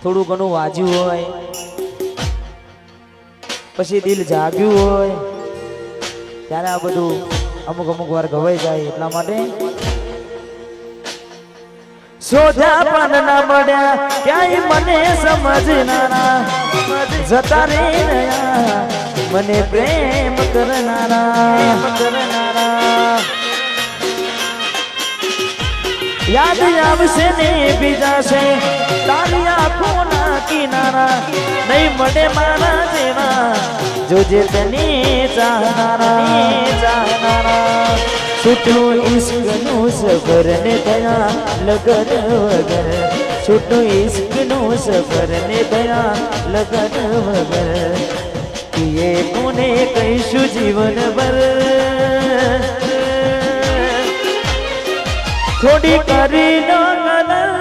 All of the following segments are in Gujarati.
થોડું ઘણું વાજ્યું હોય, પછી દિલ જાગ્યું હોય, ત્યારે આ બધું અમુક અમુક વાર ગવાઈ જાય. એટલા માટે સોધા પણ ના મળ્યા ક્યાંય મને સમજનારા, જતા રે રહ્યા મને પ્રેમ કરનારા. યાદ આવશે ને બીજા છે તારી આંખોના કિનારા, નહીં મળે મારા જેવા જોજે તને ચાહનારા. છૂટું ઇશ્કનું સફર ને થયા લગન વગર, છૂટું ઇશ્કનું સફર ને થયા લગન વગર, એ કોને કહીશું જીવન ભર. થોડી કરી નો કદર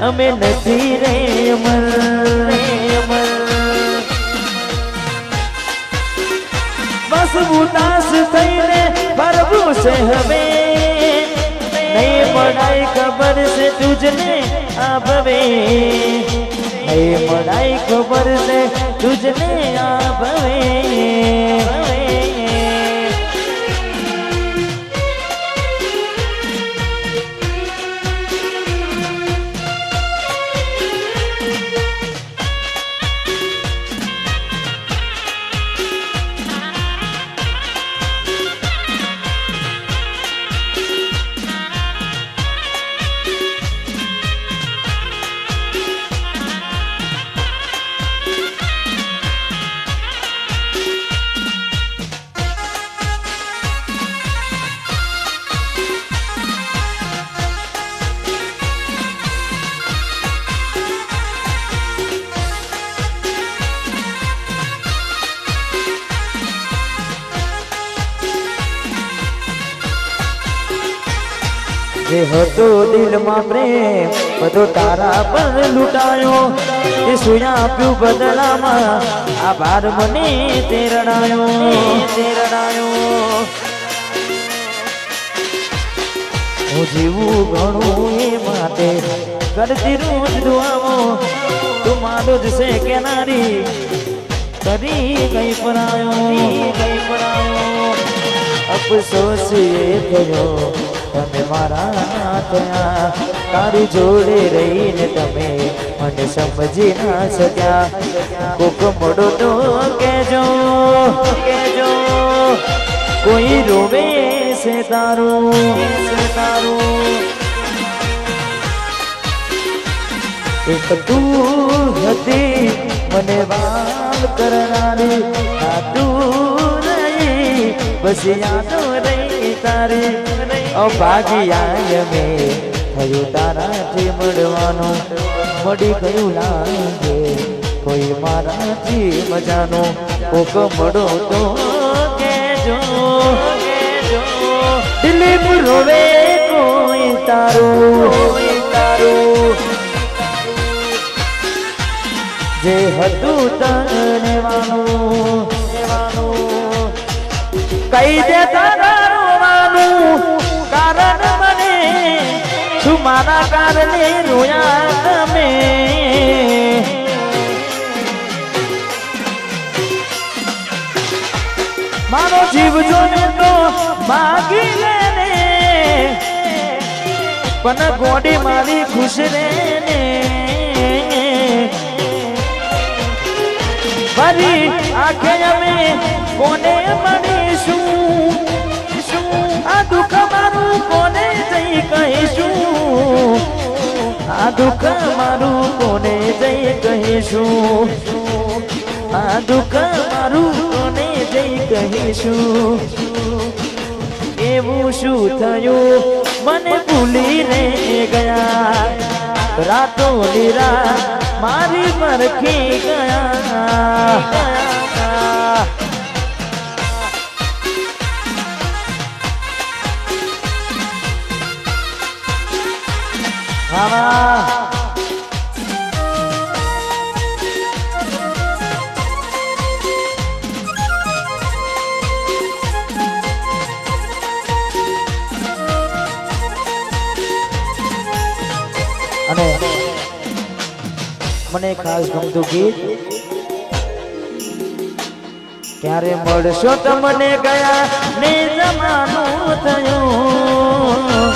અમે નથી રે અમર. બસ ઉદાસ થઈને ભરવું છે હવે, નહીં પડાય ખબર છે તુજને આ ભવે, નહીં પડાય ખબર છે તુજને આ ભવે. જે હતો દિલમાં પ્રેમ બધો તારા પર લૂંટાયો, તે સુયા આપ્યું બદલામાં આભાર મને તેરડાયો. હું જીવું ઘણું એ માટે કરતી રોજ દુઆઓ, તું મારો જ છે કેનારી કરી ગઈ પરાયો. અફસોસ એ થયો તમે મારા થયા, તારી જોડે રહીને તમે મને સમજી ના શક્યા. કોક મોડો તો કેજો કોઈ રોવે છે તારું. એક તું હતી મને વાલ કરનારી, આ તું રહી બસ યાદો રહી તારી. અભાગ્યા મેં થયું તારાથી મળવાનું, મળી ગયું લાગે કોઈ મારાથી મજાનો. કોક મળો તો કેજો દિલીપ રોવે કોઈ તારું. જે હતું તને વાનું કઈ દે તારું કારણ મને, શું મારા કારણે રોયા તમે. મારો જીવ જોને તો માગી લેને, પણ ગોડી મારી ખુશ રે ને. મારી આંખે અમે કોને મળીશું, આ દુઃખ મારું કોને જઈ કહીશું, આ દુઃખ મારું કોને જઈ કહીશું, આ દુઃખ મારું કોને જઈ કહીશું. એવું શું થયું મને ભૂલી રે ગયા, રાતો લીરા મારી મરખી ગયા. અને મને ખાસ ગમતું ગીત ક્યારે મળશો તમને ગયા ને જમાનું થયું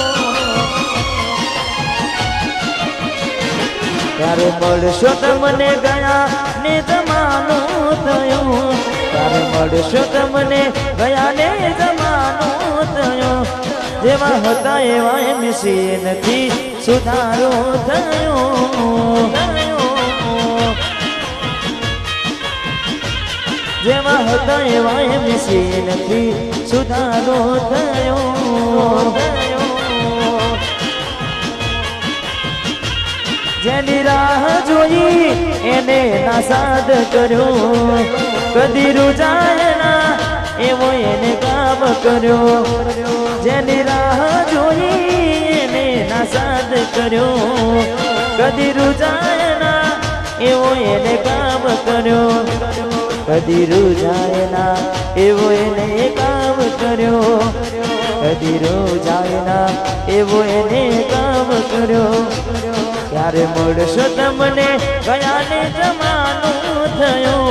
ક્યારે મળશો તમને ગયા ને જમાનું થયું ક્યારે મળશો તમને ગયા ને જમાનું થયું જેવા હતા એવા મિસી નથી સુધારો થયો જેવા હતા એવા મિસી નથી સુધારો થયો જેની રાહ જોઈ એને નાસાદ કર્યો કદી રૂજાય ના એવો એને કામ કર્યો જેની રાહ જોઈ એને નાસાદ કર્યો કદી રૂજાય ના એવો એને કામ કર્યો કદી રૂજાય ના એવો એને કામ કર્યો કદી રૂજાય ના એવો એને કામ કર્યો ક્યારે મળશો તમને ગયા ને જમાનું થયો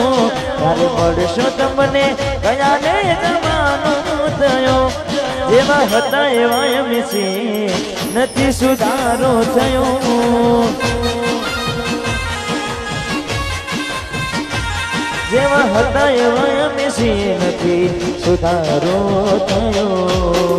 ક્યારે મળશો તમને ગયા ને જમાનું થયો જેવા હતા એવા મિસી નથી સુધારો થયો જેવા હતા એવા મિસી નથી સુધારો થયો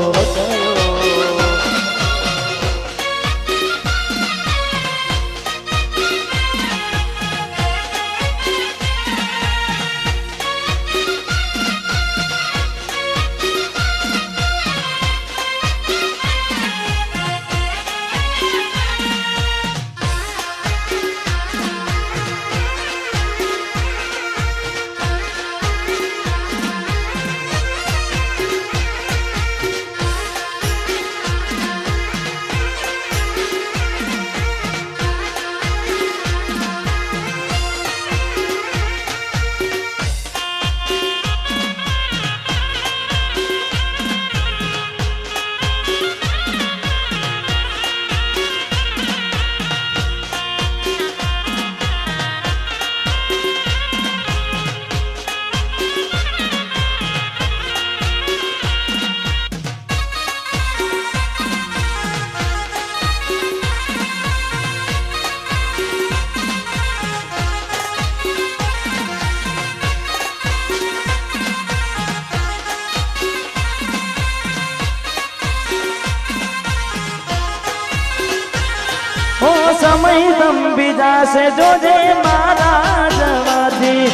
સમય લંબી જાશે જોજે મારા જવાથી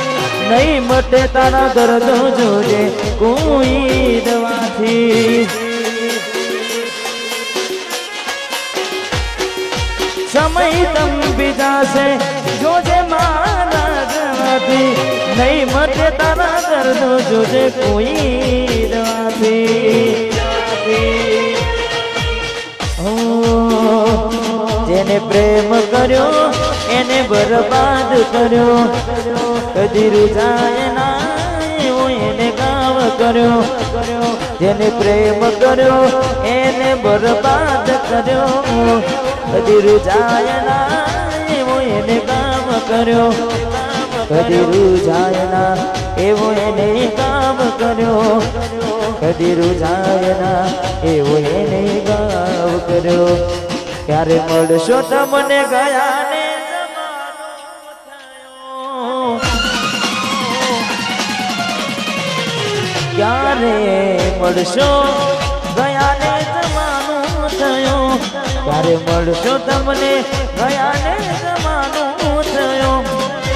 નહીં મટે તારા દર્દો જોજે કોઈ દવાથી સમય લંબી જાશે જોજે મારા જવાથી નહીં મટે તારા દર્દો જોજે કોઈ દવાથી જેને પ્રેમ કર્યો એને બરબાદ કર્યો કદી રૂજાય ના એવો એને કામ કર્યો જેને પ્રેમ કર્યો એને બરબાદ કર્યો કદી રૂજાય ના એવો એને કામ કર્યો કદી રૂજાય ના એવો એને કામ કર્યો કદી રૂજાય ના એવો એને કામ કર્યો ક્યારે મળશો તમને ગયા ને જમાનો થયો ક્યારે મળશો ગયા ને જમાનો થયો ક્યારે મળશો તમને ગયા ને જમાનો થયો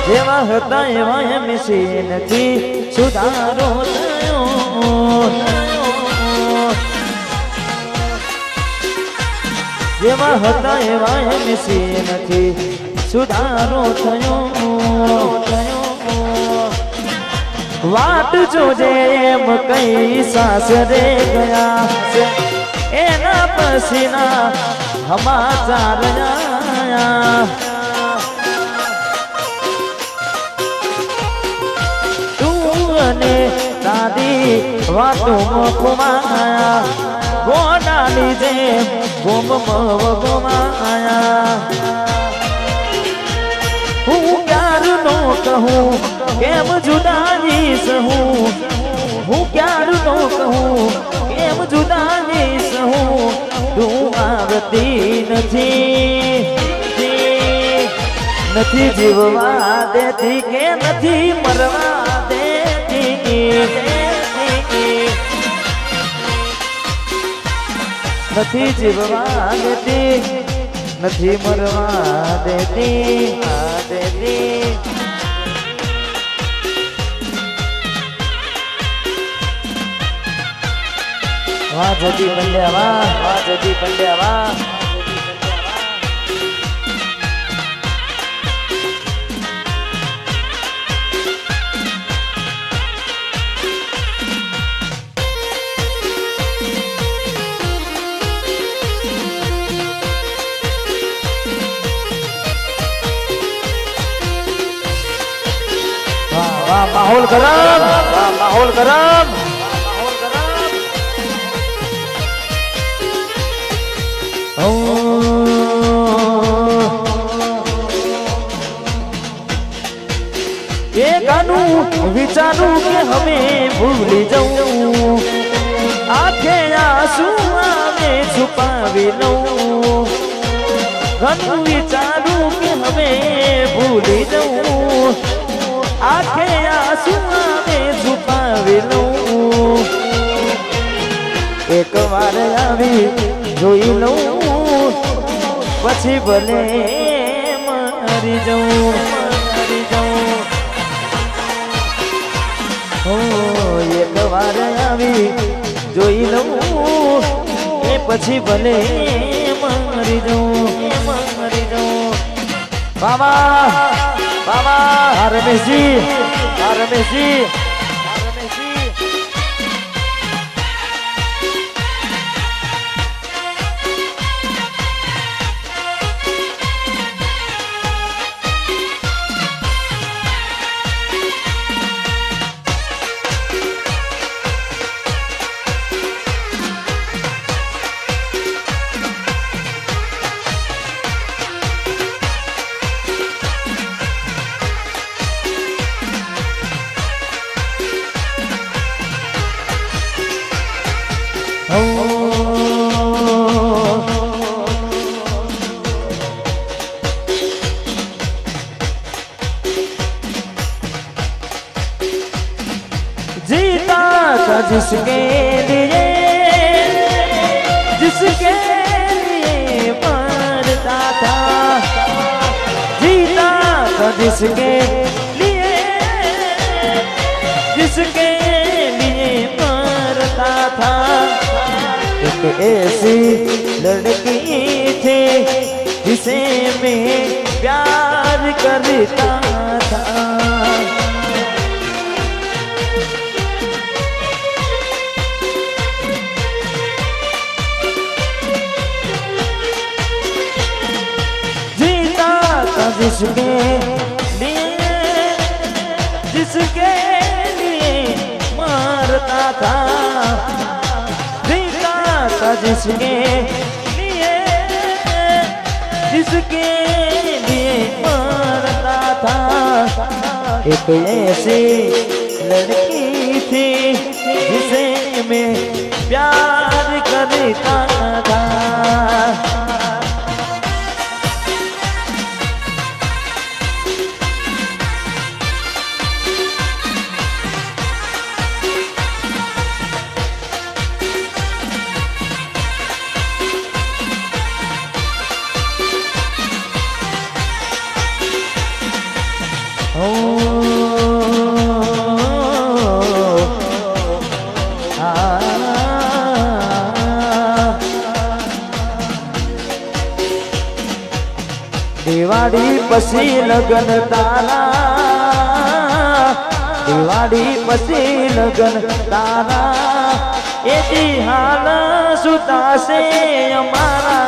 જેવા હતા એવા મિસી નથી સુધારો થયો જેવા હતા એવા મિસી નથી સુધારો થયો વાટ જોજે એમ કઈ સાસરે ગયા છે એના પછીના સમાચાર આયા તું અને દાદી વાતો મુખમાં ગોડાની જેમ ગુમ ગુમાયા હું ક્યારનો કહું કેમ જુદાની સહું હું ક્યારનો કહું કેમ જુદાની સહું તું આવતી નથી નથી જીવવા દેતી કે નથી મરવા દેતી નથી જીવવા દેતી નથી મરવા દેતી વાહ જતી પંડ્યા વાહ જતી પંડ્યા વાહ माहौल गरम माहौल गरम ये गानू विचारू के हमें भूल जाऊं आंखें आंसू में छुपावी लूं गानू विचारू के हमें भूल जाऊं आंखें आंसू में छुपावी लूं एक बार आवी જોઈ લઉં પછી ભલે મરી જાઉં હો એક વાર આવી જોઈ લઉં એ પછી ભલે મરી જાઉં બાબા બાબા રમેશજી जीता था जिसके लिए मरता था जीता था जिसके लिए मरता था एक ऐसी लड़की थी जिसे मैं प्यार करता था जिसके लिए मरता था जीता था जिसके लिए मरता था एक ऐसी लड़की थी जिसे मैं प्यार करता था दिवाળી પછી લગન તારા દિવાળી પછી લગન તારા એથી હાલ સુતાશે અમારા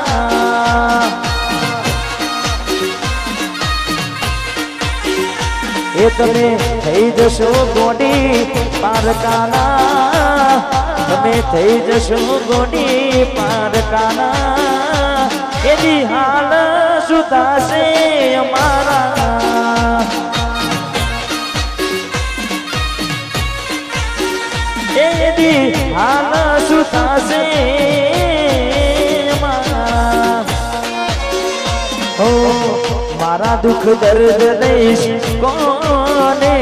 એ તમે થઈ જશો ગોડી પારકાના તમે થઈ જશો ગોડી પારકાના એથી હાલ સુતાશે અમારા મારા દુઃખ દર્દ દઈશ કોને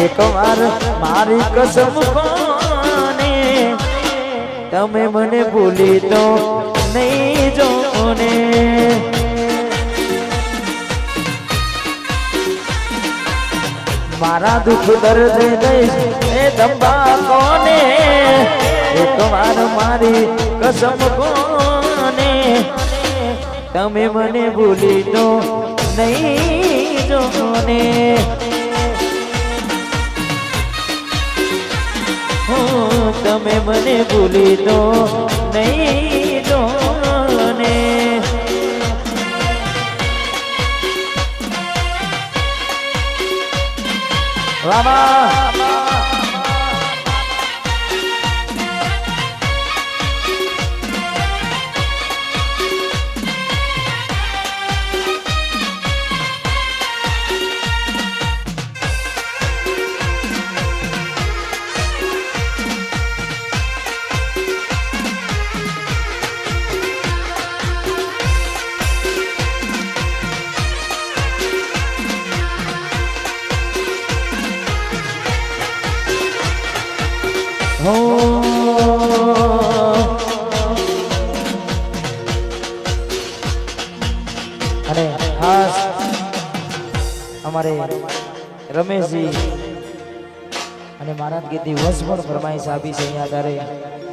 એક વાર મારી કસમ કોને તમે મને ભૂલી તો નહીં જોને મારા દુઃખ દર્દ દઈશ એ દંબા કોને એક વાર મારી કસમ કોને તમે મને ભૂલી તો નહીં જોને તમે મને ભૂલી તો નહીં જોને વાહ હો અને ખાસ અમારે રમેશજી અને મહારાજ કીધી વસ પણ ફરમાઈશ આપી છે અહીંયા તારે